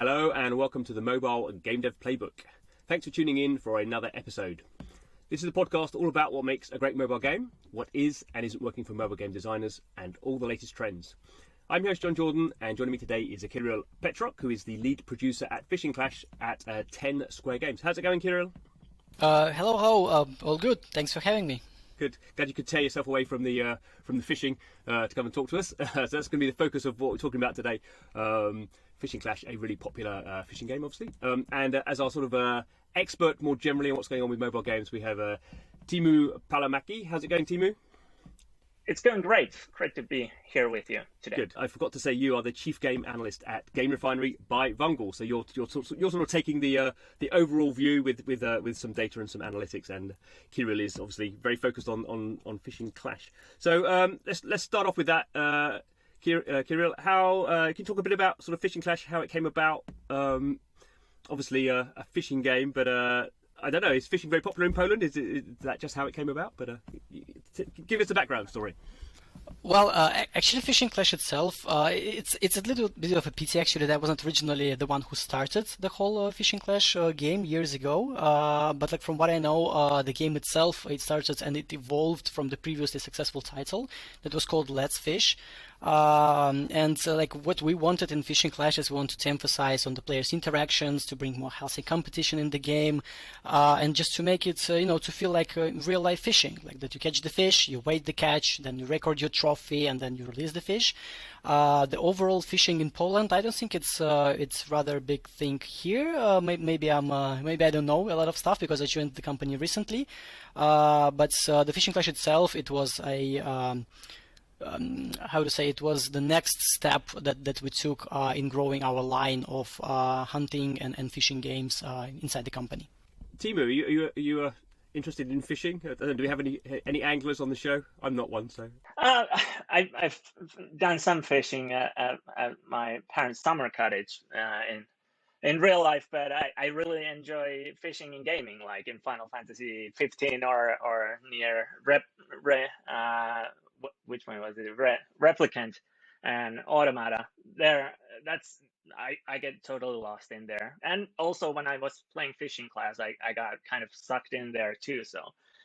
Hello and welcome to the Mobile Gamedev Playbook. Thanks for tuning in for another episode. This is a podcast all about what makes a great mobile game, what is and isn't working for mobile game designers, and all the latest trends. I'm your host Jon Jordan, and joining me today is Kirill Petruk, who is the lead producer at Fishing Clash at 10 Square Games. How's it going, Kirill? Hello, all good. Thanks for having me. Good. Glad you could tear yourself away from the fishing to come and talk to us. So that's going to be the focus of what we're talking about today. Fishing Clash, a really popular fishing game, obviously. And as our sort of expert more generally on what's going on with mobile games, we have Teemu Palomäki. How's it going, Teemu? It's going great. Great to be here with you today. Good. I forgot to say you are the chief game analyst at GameRefinery by Vungle. So you're sort of taking the overall view with some data and some analytics. And Kirill is obviously very focused on Fishing Clash. So let's start off with that. Kirill, how can you talk a bit about sort of Fishing Clash, how it came about? Obviously a fishing game, but I don't know, is fishing very popular in Poland? Is that just how it came about? But give us a background story. Well, actually, Fishing Clash itself, it's a little bit of a pity actually that I wasn't originally the one who started the whole Fishing Clash game years ago. But like from what I know, the game itself, it started and it evolved from the previously successful title that was called Let's Fish. Like what we wanted in Fishing Clash is we wanted to emphasize on the players' interactions, to bring more healthy competition in the game, and just to make it, to feel like real life fishing, like that you catch the fish, you wait the catch, then you record your trophy, and then you release the fish. The overall fishing in Poland, I don't think it's rather a big thing here. Maybe I don't know a lot of stuff because I joined the company recently. But the Fishing Clash itself, it was a it was the next step that we took in growing our line of hunting and fishing games inside the company. Teemu, are you interested in fishing? Do we have any anglers on the show? I'm not one, so. I've done some fishing at my parents' summer cottage in real life, but I really enjoy fishing in gaming, like in Final Fantasy 15 or near which one was it? Replicant and Automata. I get totally lost in there. And also when I was playing Fishing Clash, I got kind of sucked in there too.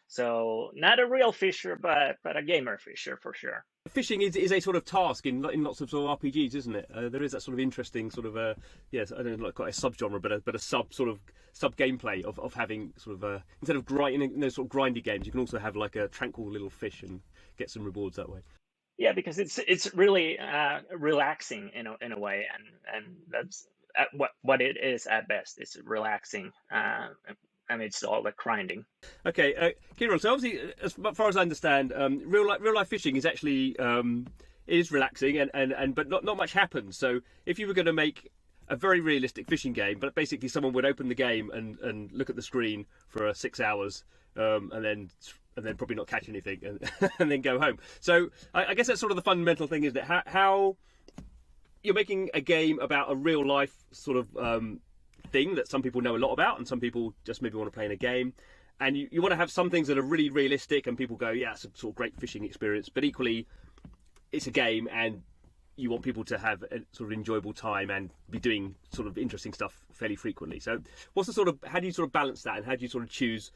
So not a real fisher, but a gamer fisher for sure. Fishing is a sort of task in lots of sort of RPGs, isn't it? There is that sort of interesting sort of yes, I don't know, not quite a subgenre, but a sub gameplay of having sort of instead of grinding, those sort of grindy games, you can also have like a tranquil little fish and get some rewards that way. Yeah, because it's really relaxing in a way, and that's what it is at best. It's relaxing. And it's all the grinding. Okay, Kirill. So obviously, as far as I understand, real life fishing is actually is relaxing, and but not much happens. So if you were going to make a very realistic fishing game, but basically someone would open the game and look at the screen for 6 hours, and then probably not catch anything, and then go home. So I guess that's sort of the fundamental thing, isn't it? How you're making a game about a real life sort of thing that some people know a lot about and some people just maybe want to play in a game, and you want to have some things that are really realistic and people go, yeah, it's a sort of great fishing experience, but equally it's a game and you want people to have a sort of enjoyable time and be doing sort of interesting stuff fairly frequently. So how do you sort of balance that, and how do you sort of choose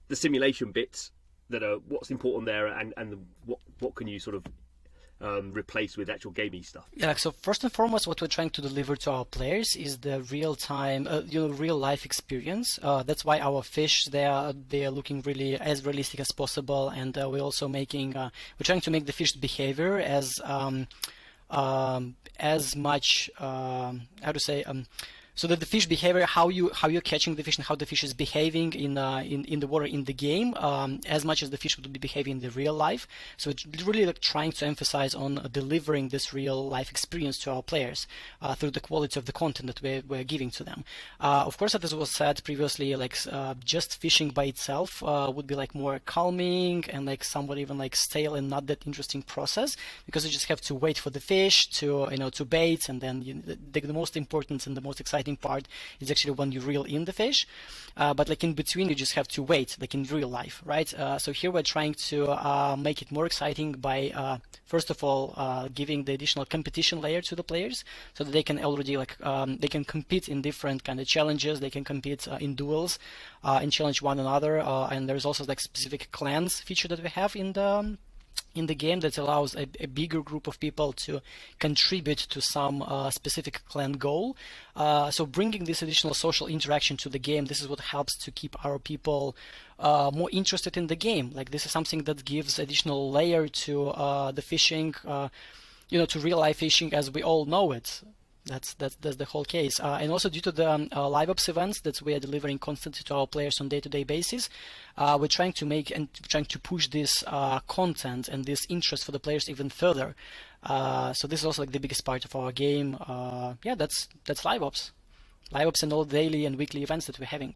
the simulation bits that are what's important there, and what can you sort of replace with actual gamey stuff? Yeah, so first and foremost, what we're trying to deliver to our players is the real-time, real life experience. That's why our fish they are looking really as realistic as possible, and we're also we're trying to make the fish behavior as much so that the fish behavior, how you're catching the fish and how the fish is behaving in the water in the game, as much as the fish would be behaving in the real life. So it's really like trying to emphasize on delivering this real life experience to our players through the quality of the content that we're giving to them. Of course, as was said previously, like just fishing by itself would be like more calming and like somewhat even like stale and not that interesting process, because you just have to wait for the fish to bait, and then the most important and the most exciting exciting part is actually when you reel in the fish. But like in between, you just have to wait, like in real life, right? So here we're trying to make it more exciting by, first of all, giving the additional competition layer to the players, so that they can already they can compete in different kind of challenges. They can compete in duels and challenge one another. And there's also like specific clans feature that we have in the game that allows a bigger group of people to contribute to some specific clan goal. So bringing this additional social interaction to the game, this is what helps to keep our people more interested in the game. Like this is something that gives additional layer to the fishing, to real life fishing as we all know it. That's the whole case. And also due to the live ops events that we are delivering constantly to our players on day-to-day basis, we're trying to push this content and this interest for the players even further. So this is also like the biggest part of our game. That's live ops and all daily and weekly events that we're having.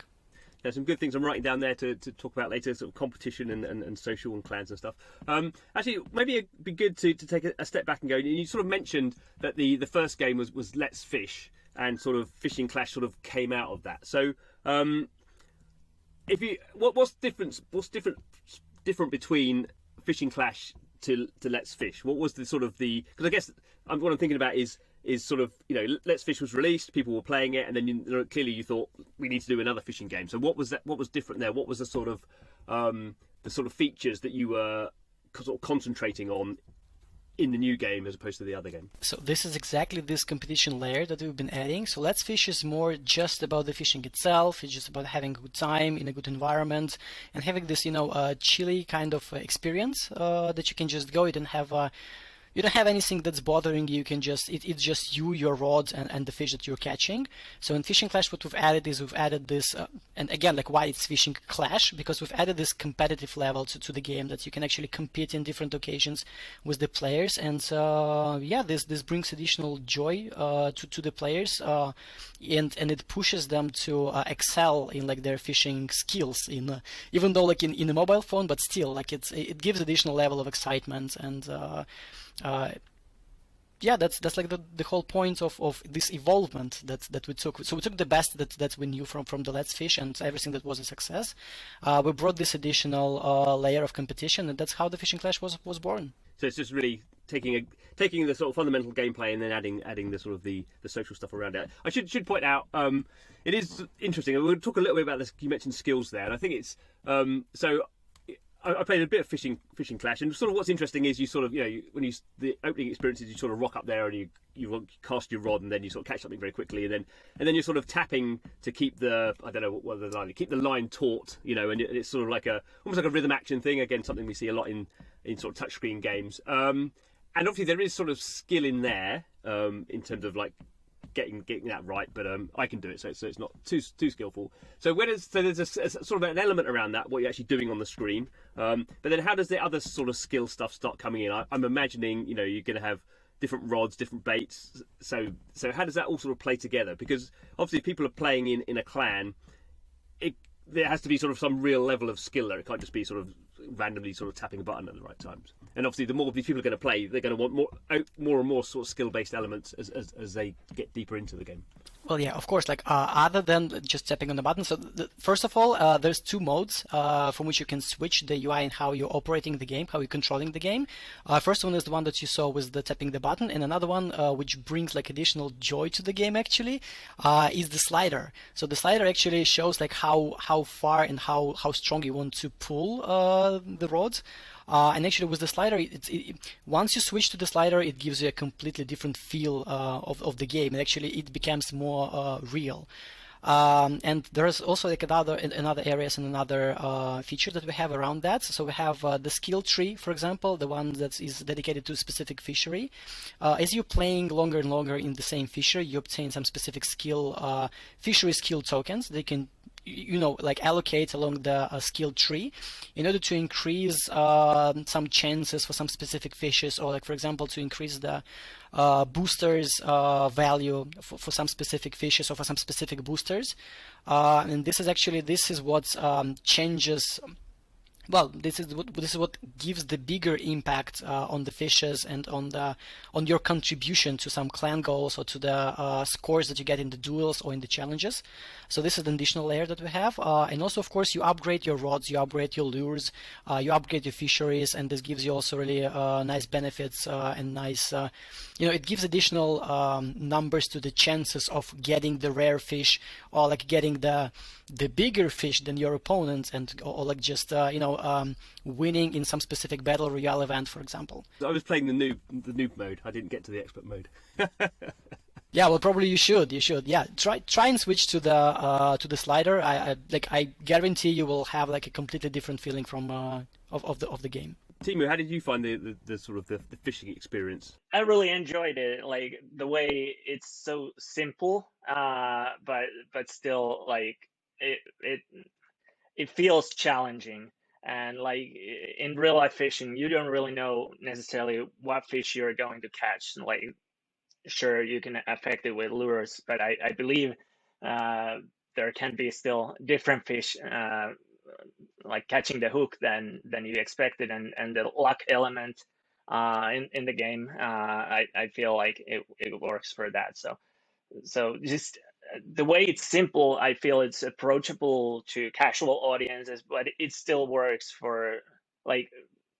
There's some good things I'm writing down there to talk about later, sort of competition and social and clans and stuff. Actually, maybe it'd be good to take a step back and go. You sort of mentioned that the first game was Let's Fish, and sort of Fishing Clash sort of came out of that. So, what's different between Fishing Clash to Let's Fish? What was the sort of because I guess what I'm thinking about is sort of, Let's Fish was released, people were playing it, and then clearly you thought we need to do another fishing game. So what was that? What was different there? What was the sort of features that you were sort of concentrating on in the new game as opposed to the other game? So this is exactly this competition layer that we've been adding. So Let's Fish is more just about the fishing itself. It's just about having a good time in a good environment and having this, chilly kind of experience that you can just go. You don't have anything that's bothering you. You can just it's just you, your rod, and the fish that you're catching. So in Fishing Clash, what we've added this, and again, like why it's Fishing Clash, because we've added this competitive level to the game that you can actually compete in different occasions with the players, and this brings additional joy to the players, and it pushes them to excel in like their fishing skills. Even though like in a mobile phone, but still like it gives additional level of excitement and. That's like the whole point of this evolvement that we took. So we took the best that we knew from the Let's Fish and everything that was a success. We brought this additional layer of competition, and that's how the Fishing Clash was born. So it's just really taking the sort of fundamental gameplay and then adding the sort of the social stuff around it. I should point out it is interesting. We'll talk a little bit about this. You mentioned skills there, and I think it's so. I played a bit of Fishing Clash, and sort of what's interesting is you sort of, when the opening experiences, you sort of rock up there and you cast your rod, and then you sort of catch something very quickly, and then you're sort of tapping to keep the keep the line taut, and it's sort of like almost like a rhythm action thing. Again, something we see a lot in sort of touchscreen games. And obviously there is sort of skill in there in terms of like getting that right, but I can do it, so it's not too skillful. So there's a sort of an element around that, what you're actually doing on the screen. But then how does the other sort of skill stuff start coming in? I'm imagining you're going to have different rods, different baits. So how does that all sort of play together? Because obviously if people are playing in a clan, there has to be sort of some real level of skill there. It can't just be sort of randomly sort of tapping a button at the right times. And obviously the more these people are going to play, they're going to want more and more sort of skill-based elements as they get deeper into the game. Well, yeah, of course, like other than just tapping on the button. So first of all, there's two modes from which you can switch the UI and how you're operating the game, how you're controlling the game. First one is the one that you saw with the tapping the button, and another one which brings like additional joy to the game actually is the slider. So the slider actually shows like how far and how strong you want to pull the rods. And actually with the slider, once you switch to the slider, it gives you a completely different feel of the game, and actually it becomes more real. And there's also like another areas and another feature that we have around that. So we have the skill tree, for example, the one that is dedicated to a specific fishery. As you're playing longer and longer in the same fishery, you obtain some specific fishery skill tokens. They can like allocate along the skill tree in order to increase some chances for some specific fishes, or like for example to increase the boosters value for some specific fishes or for some specific boosters. And this is what changes Well, this is what gives the bigger impact on the fishes and on your contribution to some clan goals or to the scores that you get in the duels or in the challenges. So this is the additional layer that we have, and also of course you upgrade your rods, you upgrade your lures, you upgrade your fisheries, and this gives you also really nice benefits and nice, it gives additional numbers to the chances of getting the rare fish or like getting the bigger fish than your opponent, and or like just winning in some specific battle royale event, for example. I was playing the noob mode. I didn't get to the expert mode. Yeah, well, probably you should. Yeah, try and switch to the slider. I guarantee you will have like a completely different feeling from of the game. Teemu, how did you find the sort of the fishing experience? I really enjoyed it, like the way it's so simple, but still like it feels challenging. And like in real life fishing, you don't really know necessarily what fish you're going to catch. Like, sure, you can affect it with lures, but I believe there can be still different fish like catching the hook than you expected, and the luck element in the game, I feel like it works for that. So just the way it's simple, I feel it's approachable to casual audiences, but it still works for like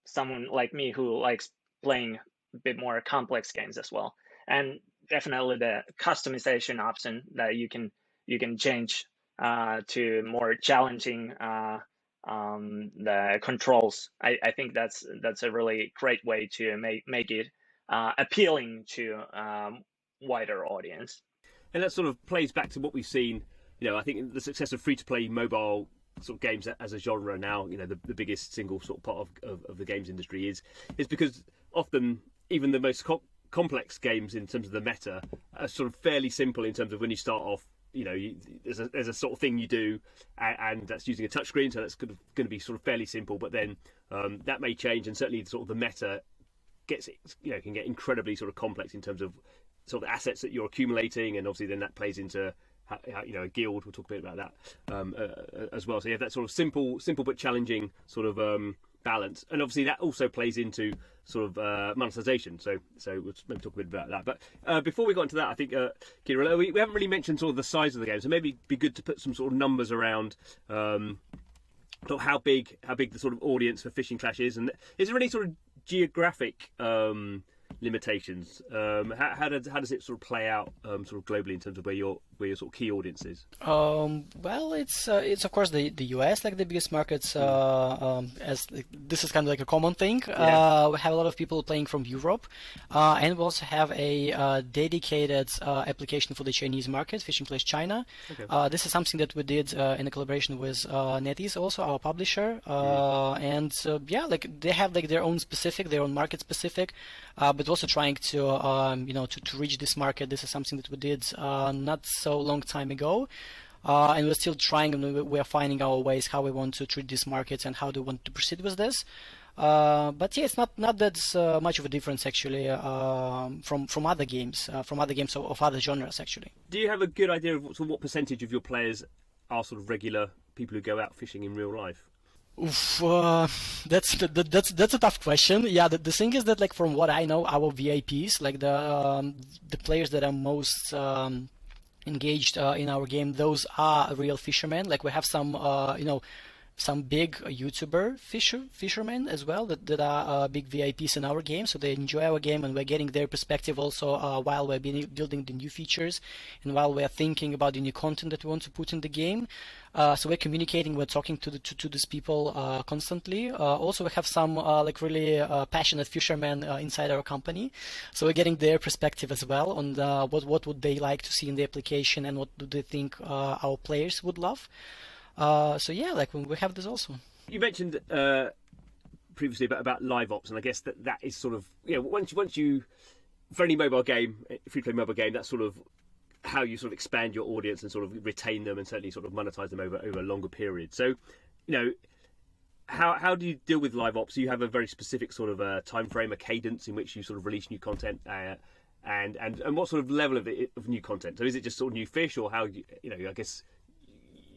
someone like me who likes playing a bit more complex games as well. And definitely the customization option that you can change to more challenging the controls. I think that's a really great way to make it appealing to wider audience. And that sort of plays back to what we've seen. I think the success of free-to-play mobile sort of games as a genre now, the biggest single sort of part of the games industry is because often even the most complex games in terms of the meta are sort of fairly simple in terms of when you start off. There's a sort of thing you do, and that's using a touchscreen, so that's going to be sort of fairly simple. But then that may change, and certainly sort of the meta can get incredibly sort of complex in terms of sort of assets that you're accumulating, and obviously then that plays into how, a guild. We'll talk a bit about that as well. So you have that sort of simple but challenging sort of balance, and obviously that also plays into sort of monetization. So we'll maybe talk a bit about that. But before we got into that, I think Kirill, we haven't really mentioned sort of the size of the game. So maybe it'd be good to put some sort of numbers around sort of how big the sort of audience for Fishing Clash is, and is there any sort of geographic limitations? How does it sort of play out sort of globally in terms of where your sort of key audience is? Well, it's of course the US, like the biggest markets. As this is kind of like a common thing. Yeah. We have a lot of people playing from Europe, and we also have a dedicated application for the Chinese market, Fishing Clash China. Okay. This is something that we did in a collaboration with NetEase, also our publisher. And like they have like their own market specific, but also trying to to reach this market. This is something that we did not so long time ago, and we're still trying, and we're finding our ways how we want to treat these markets and how do we want to proceed with this. But yeah, it's not that much of a difference actually from other games, of other genres actually. Do you have a good idea of what percentage of your players are sort of regular people who go out fishing in real life? Oof, that's a tough question. Yeah, the thing is that like from what I know, our VIPs, like the players that are most engaged in our game, those are real fishermen. Like we have some big YouTuber fishermen as well that are big VIPs in our game, so they enjoy our game, and we're getting their perspective also while we're building the new features and while we're thinking about the new content that we want to put in the game. So we're communicating, we're talking to these people constantly. Also, we have some like really passionate fishermen inside our company, so we're getting their perspective as well on what would they like to see in the application and what do they think our players would love. So yeah, like we have this also. You mentioned previously about live ops, and I guess that is sort of once you for any mobile game, free-to-play mobile game, that's sort of how you sort of expand your audience and sort of retain them and certainly sort of monetize them over a longer period. So, how do you deal with live ops? Do you have a very specific sort of time frame, a cadence in which you sort of release new content, and what sort of level of new content? So is it just sort of new fish, or how I guess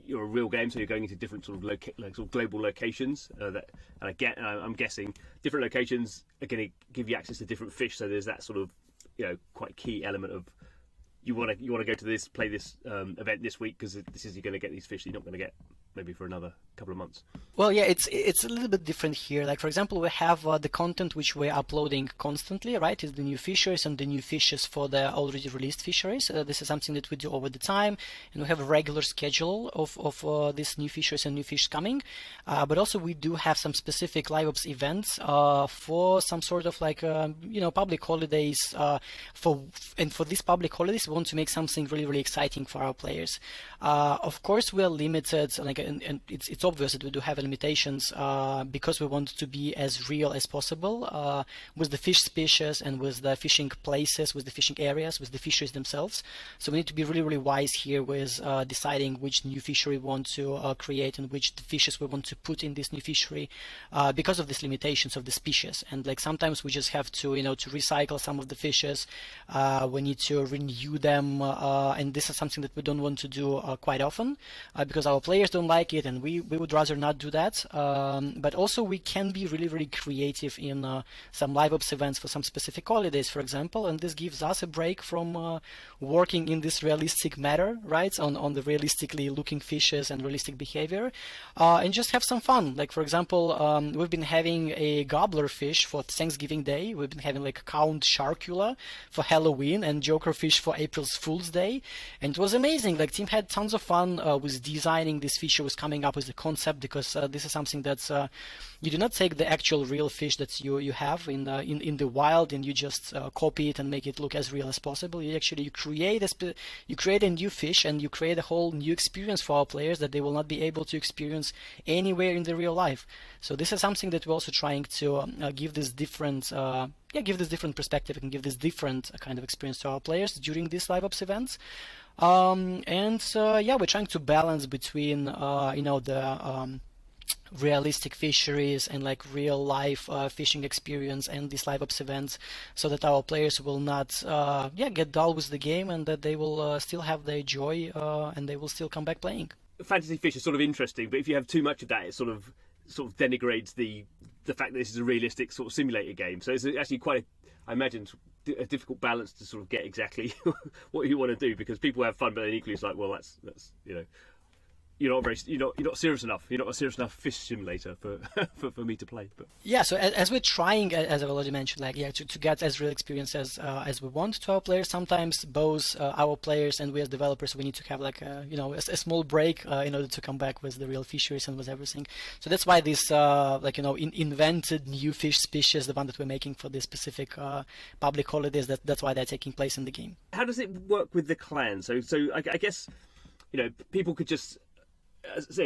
you're a real game, so you're going into different sort of global locations. I'm guessing different locations are going to give you access to different fish. So there's that sort of quite key element of you want to go to play this event this week because this is you're going to get these fish you're not going to get maybe for another couple of months. Well, yeah, it's a little bit different here. Like, for example, we have the content which we're uploading constantly, right? It's the new fisheries and the new fishes for the already released fisheries. This is something that we do over the time, and we have a regular schedule of these new fisheries and new fish coming. But also we do have some specific live ops events for some sort of like public holidays. For these public holidays, we want to make something really, really exciting for our players. Of course, we are limited, and it's obvious that we do have limitations because we want to be as real as possible with the fish species and with the fishing places, with the fishing areas, with the fisheries themselves. So we need to be really, really wise here with deciding which new fishery we want to create and which fishes we want to put in this new fishery because of these limitations of the species. And like sometimes we just have to to recycle some of the fishes. We need to renew them, and this is something that we don't want to do quite often because our players don't like it, and we would rather not do that. But also we can be really, really creative in some live ops events for some specific holidays, for example, and this gives us a break from working in this realistic matter, right, on the realistically looking fishes and realistic behavior, and just have some fun. Like, for example, we've been having a gobbler fish for Thanksgiving Day. We've been having like Count Sharkula for Halloween and Joker fish for April's Fool's Day, and it was amazing. Like, team had tons of fun with designing this fish, was coming up with the concept, because this is something that's you do not take the actual real fish that you have in the wild and you just copy it and make it look as real as possible. You create a new fish, and you create a whole new experience for our players that they will not be able to experience anywhere in the real life. So this is something that we're also trying to give this different perspective and give this different kind of experience to our players during these live ops events. We're trying to balance between the realistic fisheries and like real life fishing experience and these live ops events, so that our players will not get dull with the game, and that they will still have their joy and they will still come back playing. Fantasy fish is sort of interesting, but if you have too much of that, it sort of denigrates the fact that this is a realistic sort of simulator game. So it's actually quite I imagine a difficult balance to sort of get exactly what you want to do, because people have fun, but then equally it's like, well, that's you're not serious enough. You're not a serious enough fish simulator for me to play. But yeah, so as we're trying, as I've already mentioned, to get as real experience as we want to our players, sometimes both our players and we as developers, we need to have a small break in order to come back with the real fisheries and with everything. So that's why this invented new fish species, the one that we're making for this specific public holidays, that's why they're taking place in the game. How does it work with the clan? So I guess people could just.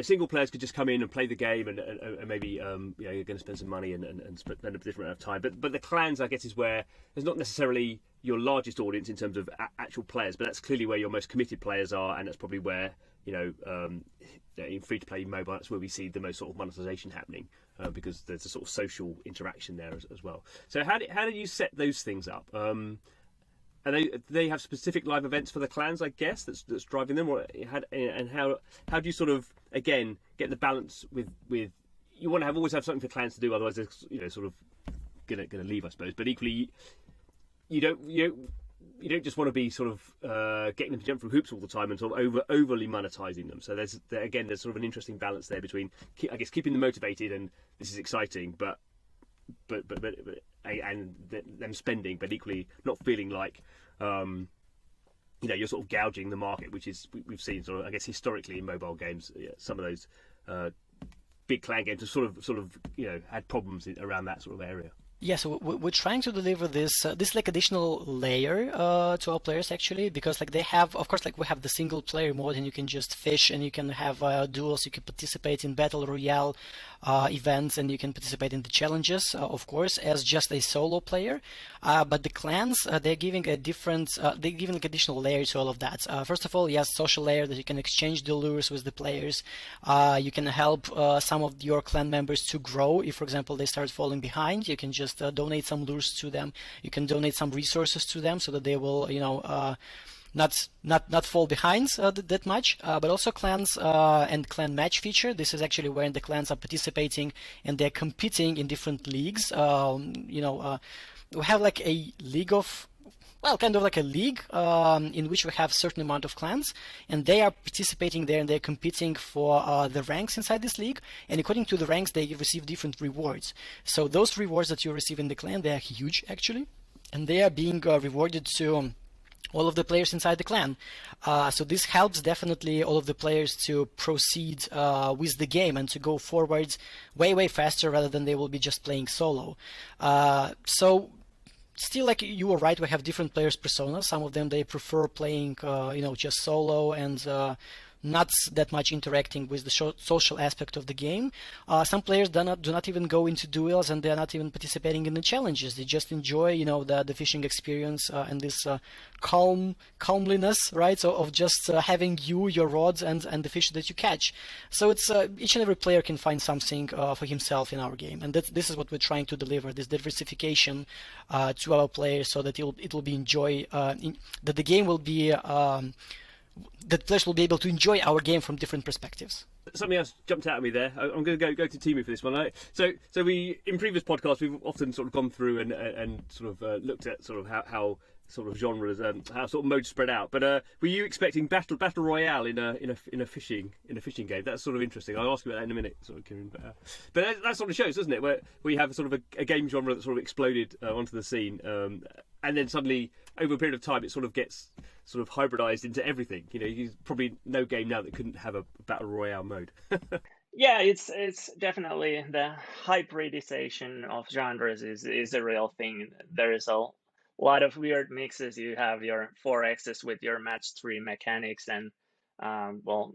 Single players could just come in and play the game, and maybe you're going to spend some money and spend a different amount of time. But the clans, I guess, is where there's not necessarily your largest audience in terms of actual players, but that's clearly where your most committed players are, and that's probably where in free-to-play mobile, that's where we see the most sort of monetization happening, because there's a sort of social interaction there as well. So how do you set those things up? And they have specific live events for the clans, I guess, that's driving them, and how do you sort of again get the balance with you want to always have something for clans to do, otherwise they're sort of gonna leave, I suppose. But equally, you don't just want to be sort of getting them to jump through hoops all the time and sort of overly monetizing them. So there's sort of an interesting balance there between, I guess, keeping them motivated and this is exciting, but and them spending, but equally not feeling like you're sort of gouging the market, which is we've seen sort of, I guess, historically in mobile games. Some of those big clan games have sort of had problems around that sort of area. Yeah, so we're trying to deliver this additional layer to our players, actually, because they have, of course, we have the single player mode, and you can just fish, and you can have duels, you can participate in battle royale events, and you can participate in the challenges, of course, as just a solo player. But the clans, they're giving additional layer to all of that. First of all, yes, social layer that you can exchange the lures with the players. You can help some of your clan members to grow. If, for example, they start falling behind, you can just donate some lures to them. You can donate some resources to them so that they will, not fall behind that much, but also clans and clan match feature. This is actually when the clans are participating and they're competing in different leagues. We have like a league of, well, kind of like a league in which we have a certain amount of clans, and they are participating there and they're competing for the ranks inside this league. And according to the ranks, they receive different rewards. So those rewards that you receive in the clan, they are huge actually, and they are being rewarded to all of the players inside the clan. So this helps definitely all of the players to proceed with the game and to go forwards way faster rather than they will be just playing solo. So still, like you were right, we have different players' personas. Some of them, they prefer playing just solo and not that much interacting with the social aspect of the game. Some players do not even go into duels, and they're not even participating in the challenges. They just enjoy the fishing experience and this calmliness, right? So of just having your rods and the fish that you catch. So it's each and every player can find something for himself in our game, and this is what we're trying to deliver: this diversification to our players, so that it will be that the game will be. That players will be able to enjoy our game from different perspectives. Something else jumped out at me there. I'm going to go to Teemu for this one. So we, in previous podcasts, we've often sort of gone through and sort of looked at sort of how sort of genres how sort of modes spread out. But were you expecting battle royale in a fishing game? That's sort of interesting. I'll ask you about that in a minute, sort of, Kieran. But that sort of shows, doesn't it, where you have sort of a game genre that sort of exploded onto the scene, and then suddenly over a period of time it sort of gets sort of hybridized into everything. You probably no game now that couldn't have a battle royale mode. Yeah, it's definitely the hybridization of genres is a real thing. There is a lot of weird mixes. You have your 4Xs with your match 3 mechanics, and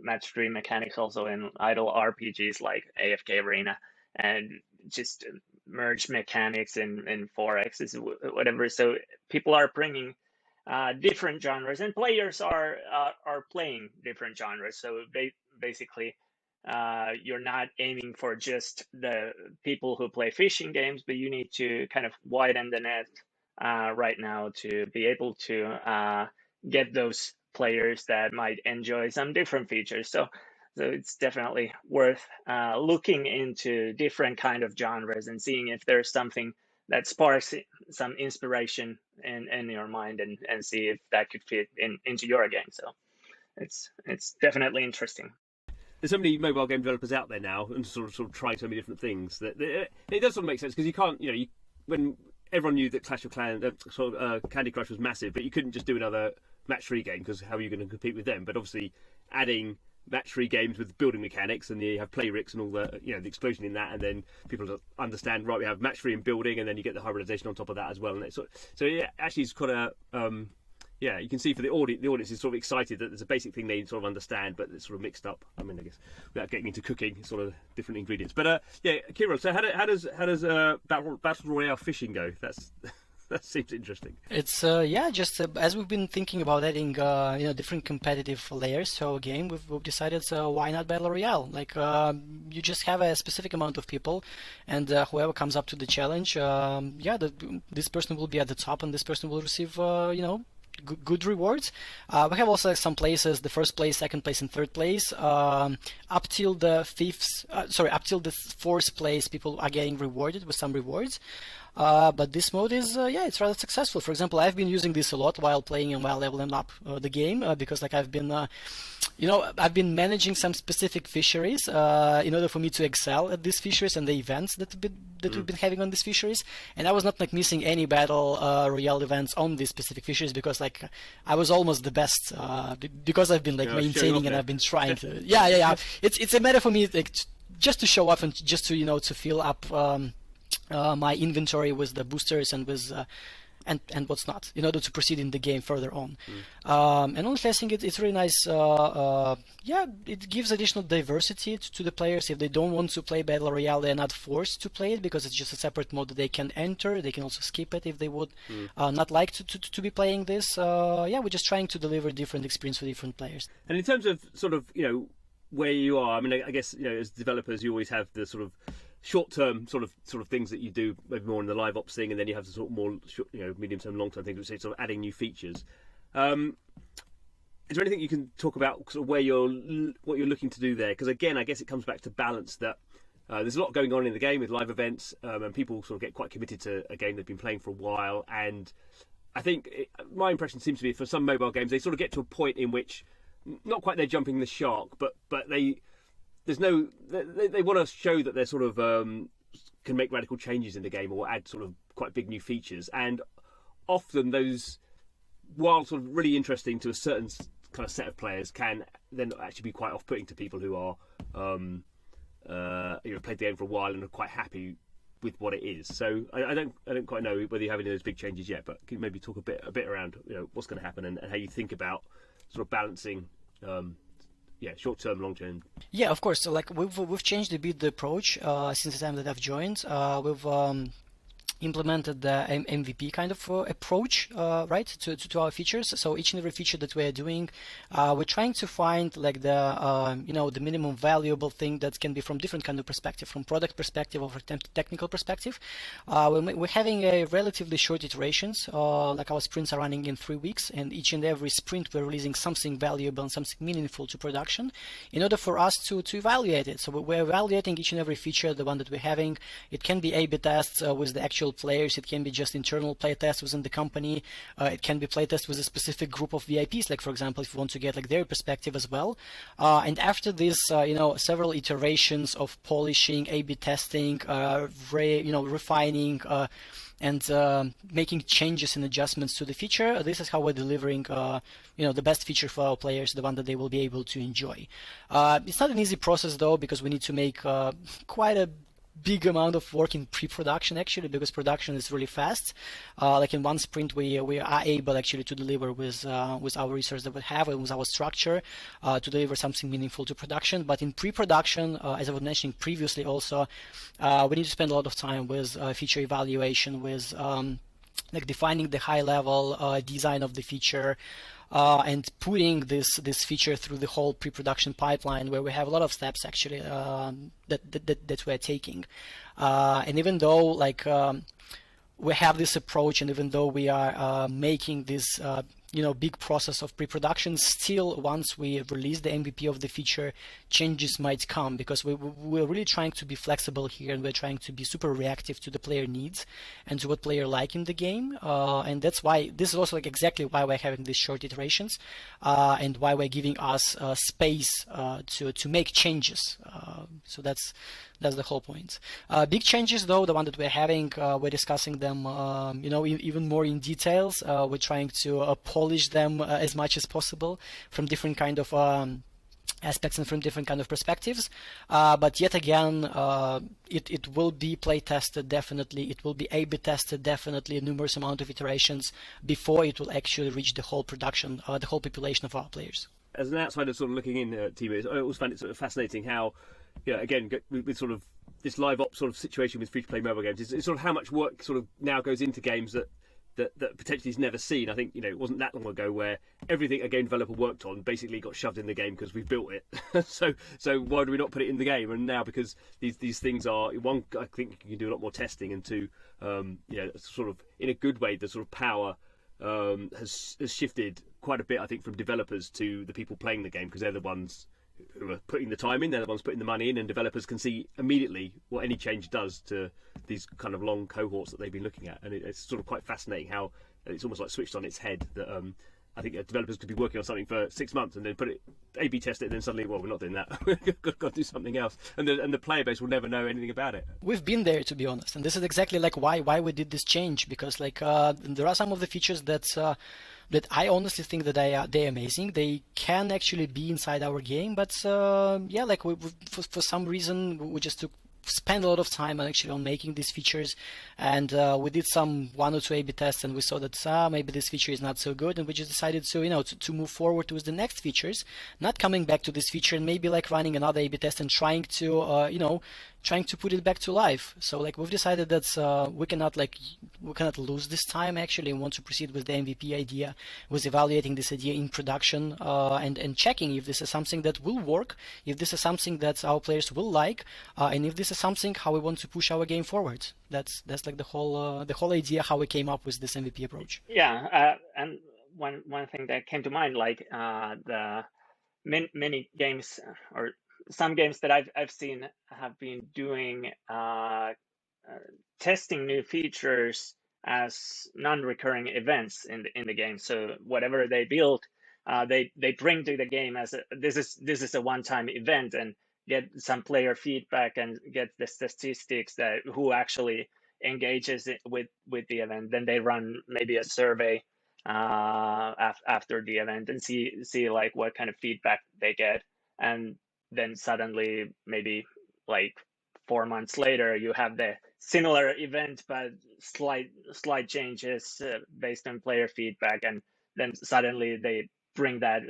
match 3 mechanics also in idle RPGs like AFK Arena, and just merge mechanics in 4Xs, whatever. So people are bringing different genres, and players are playing different genres. So basically, you're not aiming for just the people who play fishing games, but you need to kind of widen the net right now to be able to get those players that might enjoy some different features. So it's definitely worth looking into different kind of genres and seeing if there's something that sparks some inspiration in your mind, and see if that could fit into your game. So it's definitely interesting. There's so many mobile game developers out there now, and sort of trying so many different things that it does sort of make sense, because you can't, when everyone knew that Clash of Clans, Candy Crush was massive, but you couldn't just do another match 3 game, because how are you going to compete with them? But obviously, adding match 3 games with building mechanics, and you have play rigs and all the the explosion in that, and then people understand, right, we have match 3 and building, and then you get the hybridization on top of that as well. And so yeah, actually it's quite a you can see for the audience is sort of excited that there's a basic thing they sort of understand, but it's sort of mixed up. I mean, I guess without getting into cooking, sort of different ingredients. But Kirill, so how does battle royale fishing go? That seems interesting. It's just as we've been thinking about adding different competitive layers to our game, we've decided, why not battle royale? Like you just have a specific amount of people, and whoever comes up to the challenge, this person will be at the top, and this person will receive good rewards. We have also some places: the first place, second place, and third place. Up till the fourth place, people are getting rewarded with some rewards. But this mode is, it's rather successful. For example, I've been using this a lot while playing and while leveling up the game, because I've been managing some specific fisheries in order for me to excel at these fisheries and the events that we've been having on these fisheries. And I was not missing any battle royale events on these specific fisheries, because I was almost the best, because I've been maintaining and I've been trying to. It's a matter for me just to show off and just to to fill up my inventory with the boosters and with and what's not, in order to proceed in the game further on. And honestly, I think it's really nice. It gives additional diversity to the players. If they don't want to play Battle Royale, they're not forced to play it, because it's just a separate mode that they can enter. They can also skip it if they would not like to be playing this. We're just trying to deliver different experience for different players. And in terms of sort of, where you are, I mean, I guess, as developers, you always have the sort of short-term sort of things that you do, maybe more in the live ops thing, and then you have the sort of more medium-term, long-term things, which is sort of adding new features. is there anything you can talk about sort of what you're looking to do there? Because again, I guess it comes back to balance that. There's a lot going on in the game with live events, and people sort of get quite committed to a game they've been playing for a while. And I think my impression seems to be for some mobile games, they sort of get to a point in which not quite they're jumping the shark, but they want to show that they're sort of can make radical changes in the game or add sort of quite big new features. And often those, while sort of really interesting to a certain kind of set of players, can then actually be quite off-putting to people who are played the game for a while and are quite happy with what it is. So I don't quite know whether you have any of those big changes yet, but can you maybe talk a bit around what's going to happen and how you think about sort of balancing short term, long term. Yeah, of course. So like we've changed a bit the approach since the time that I've joined. We've implemented the MVP kind of approach, right, to our features. So each and every feature that we're doing, we're trying to find like the minimum valuable thing that can be from different kind of perspective, from product perspective or from technical perspective. We're having a relatively short iterations, like our sprints are running in 3 weeks, and each and every sprint we're releasing something valuable and something meaningful to production in order for us to evaluate it. So we're evaluating each and every feature, the one that we're having. It can be A/B tests with the actual players, it can be just internal play tests within the company, it can be play tests with a specific group of VIPs, like for example if you want to get like their perspective as well, and after this several iterations of polishing, A/B testing, refining and making changes and adjustments to the feature, this is how we're delivering the best feature for our players, the one that they will be able to enjoy. It's not an easy process though, because we need to make quite a big amount of work in pre-production actually, because production is really fast. Like in one sprint we are able actually to deliver with our resource that we have and with our structure to deliver something meaningful to production. But in pre-production, as I was mentioning previously also, we need to spend a lot of time with feature evaluation, with like defining the high level design of the feature, and putting this feature through the whole pre-production pipeline, where we have a lot of steps actually that we're taking. And even though like we have this approach, and even though we are making this big process of pre-production, still once we release the MVP of the feature, changes might come, because we're really trying to be flexible here, and we're trying to be super reactive to the player needs and to what player like in the game, and that's why this is also like exactly why we're having these short iterations, and why we're giving us space to make changes. So that's the whole point. Big changes though, the one that we're having, we're discussing them even more in details. We're trying to polish them as much as possible from different kind of aspects and from different kind of perspectives, but yet again, it will be play tested definitely, it will be A/B tested definitely, a numerous amount of iterations before it will actually reach the whole production, the whole population of our players. As an outsider sort of looking in, Teemu, I always find it sort of fascinating how, again, with sort of this live ops sort of situation with free-to-play mobile games, it's sort of how much work sort of now goes into games that potentially is never seen. I think it wasn't that long ago where everything a game developer worked on basically got shoved in the game because we built it. so why do we not put it in the game? And now, because these things are, one, I think you can do a lot more testing, and two, sort of in a good way, the sort of power has shifted quite a bit, I think, from developers to the people playing the game, because they're the ones who are putting the time in, they're the ones putting the money in, and developers can see immediately what any change does to these kind of long cohorts that they've been looking at. And it's sort of quite fascinating how it's almost like switched on its head, that I think developers could be working on something for 6 months and then put it A/B test it, and then suddenly, well, we're not doing that. We've got to do something else, and the player base will never know anything about it. We've been there, to be honest, and this is exactly like why we did this change, because like there are some of the features that I honestly think that they're amazing. They can actually be inside our game, but for some reason we just spend a lot of time on making these features, and we did some 1 or 2 A/B tests, and we saw that maybe this feature is not so good, and we just decided to move forward with the next features, not coming back to this feature and maybe like running another A/B test and trying to put it back to life. So like we've decided that we cannot lose this time actually, and want to proceed with the MVP idea, with evaluating this idea in production, and checking if this is something that will work, if this is something that our players will like, and if this is something how we want to push our game forward. That's like the whole idea how we came up with this MVP approach. Yeah, and one thing that came to mind, like the many games or some games that I've seen have been doing testing new features as non-recurring events in the game. So whatever they build, they bring to the game as this is a one-time event, and get some player feedback and get the statistics that who actually engages with the event. Then they run maybe a survey after the event and see like what kind of feedback they get, and then suddenly maybe like 4 months later you have the similar event but slight changes based on player feedback, and then suddenly they bring that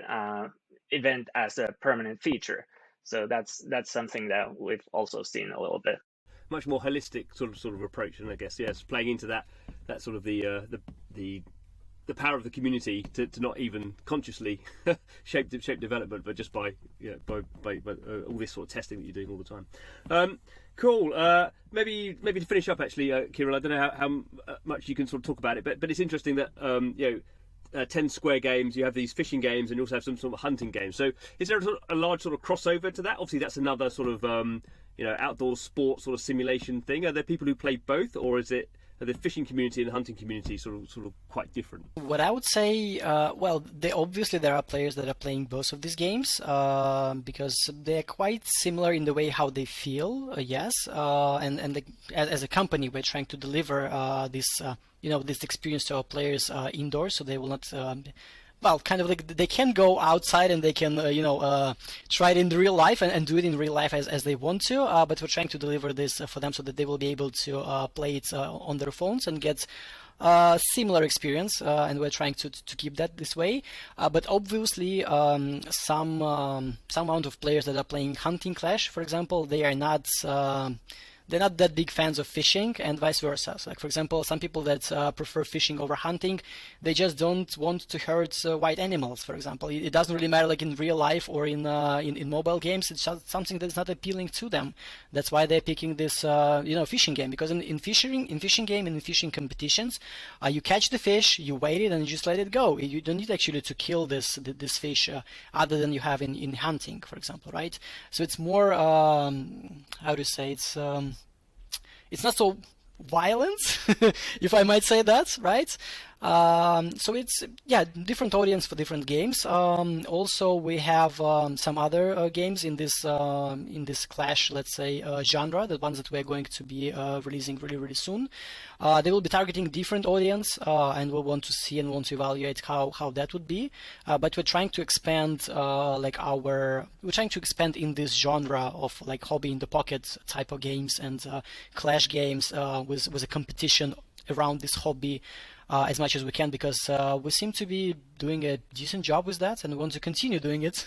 event as a permanent feature. So that's something that we've also seen a little bit. Much more holistic sort of approach, and I guess yes, playing into that sort of the power of the community to not even consciously shape development, but just by all this sort of testing that you're doing all the time. Cool. Maybe to finish up, actually, Kirill, I don't know how much you can sort of talk about it, but it's interesting that 10 Square Games, you have these fishing games, and you also have some sort of hunting games. So is there a large sort of crossover to that? Obviously, that's another sort of outdoor sport sort of simulation thing. Are there people who play both, or is it? Are the fishing community and the hunting community sort of quite different? What I would say, obviously there are players that are playing both of these games because they're quite similar in the way how they feel. Yes, and as a company, we're trying to deliver this experience to our players indoors, so they will not. Kind of like they can go outside and they can, try it in the real life and do it in real life as they want to. But we're trying to deliver this for them so that they will be able to play it on their phones and get similar experience. And we're trying to keep that this way. But obviously, some amount of players that are playing Hunting Clash, for example, they are not. They're not that big fans of fishing, and vice versa. So, like for example, some people that prefer fishing over hunting, they just don't want to hurt wild animals. For example, it doesn't really matter, like in real life or in mobile games. It's just something that's not appealing to them. That's why they're picking this fishing game, because in fishing game and in fishing competitions, you catch the fish, you wait it, and you just let it go. You don't need actually to kill this fish other than you have in hunting, for example, right? So it's more how to say it's not so violent, if I might say that, right? So it's different audience for different games. Also, we have some other games in this Clash, let's say, genre, the ones that we're going to be releasing really soon. They will be targeting different audience, and we'll want to see and want to evaluate how that would be. But we're trying to expand we're trying to expand in this genre of like hobby in the pocket type of games and Clash games with a competition around this hobby. As much as we can, because we seem to be doing a decent job with that, and we want to continue doing it.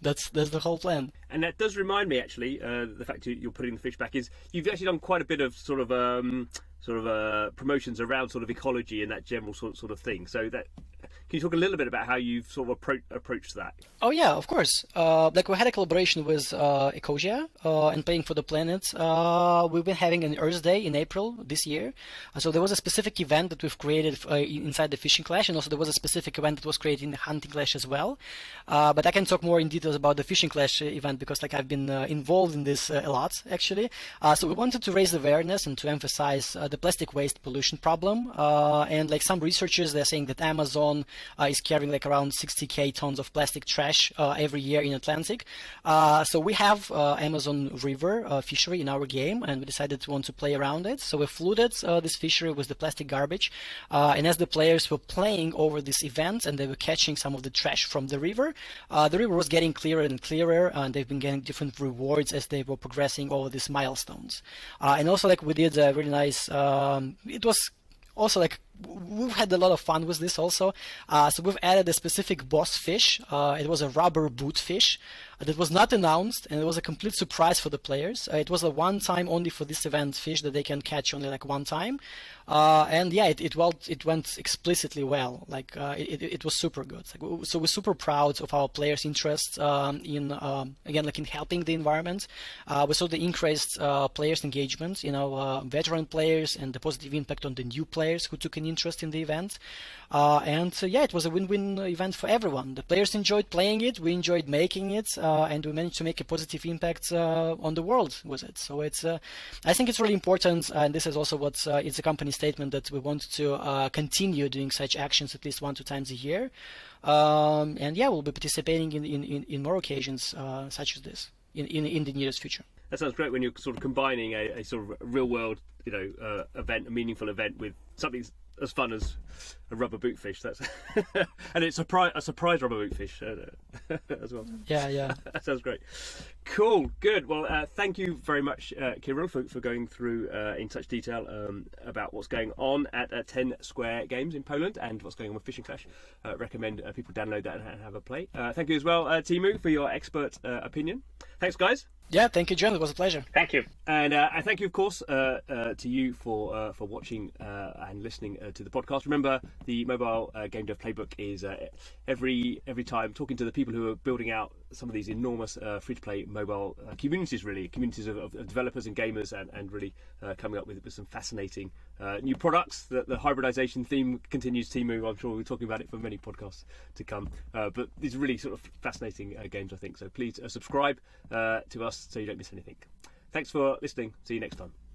That's the whole plan. And that does remind me, actually, the fact you're putting the fish back is you've actually done quite a bit of sort of promotions around sort of ecology and that general sort of thing. So that. Can you talk a little bit about how you've sort of approached that? Oh yeah, of course. Like we had a collaboration with Ecosia and Playing for the Planet. We've been having an Earth Day in April this year. So there was a specific event that we've created inside the Fishing Clash, and also there was a specific event that was created in the Hunting Clash as well. But I can talk more in details about the Fishing Clash event because like I've been involved in this a lot actually. So we wanted to raise awareness and to emphasize the plastic waste pollution problem. And like some researchers, they're saying that Amazon is carrying like around 60,000 tons of plastic trash every year in Atlantic. So we have Amazon River fishery in our game, and we decided to want to play around it. So we flooded this fishery with the plastic garbage. And as the players were playing over this event and they were catching some of the trash from the river was getting clearer and clearer, and they've been getting different rewards as they were progressing over these milestones. And also like we did a really nice, it was also like we've had a lot of fun with this also. So we've added a specific boss fish. It was a rubber boot fish that was not announced, and it was a complete surprise for the players. It was a one-time only for this event fish that they can catch only like one time. And yeah, it went explicitly well. Like it was super good. So we're super proud of our players' interest in again like in helping the environment. We saw the increased players' engagement, veteran players, and the positive impact on the new players who took an showing interest in the event. Yeah, it was a win-win event for everyone. The players enjoyed playing it, we enjoyed making it, and we managed to make a positive impact on the world with it. So I think it's really important, and this is also what it's a company statement that we want to continue doing such actions at least 1-2 times a year. And yeah, we'll be participating in more occasions such as this in the nearest future. That sounds great when you're sort of combining a sort of real world, event, a meaningful event with something as fun as a rubber boot fish. That's and it's a surprise rubber boot fish as well. Yeah. That sounds great. Cool, good. Well, thank you very much, Kirill, for going through in such detail about what's going on at 10 Square Games in Poland and what's going on with Fishing Clash. Recommend people download that and have a play. Thank you as well, Teemu, for your expert opinion. Thanks, guys. Yeah, thank you, John. It was a pleasure. Thank you. And thank you, of course, to you for watching and listening to the podcast. Remember, the Mobile Game Dev Playbook is every time talking to the people who are building out some of these enormous free-to-play mobile communities, really, communities of developers and gamers, and really coming up with some fascinating new products. The hybridization theme continues, Teemu. I'm sure we'll be talking about it for many podcasts to come. But these are really sort of fascinating games, I think. So please subscribe to us so you don't miss anything. Thanks for listening. See you next time.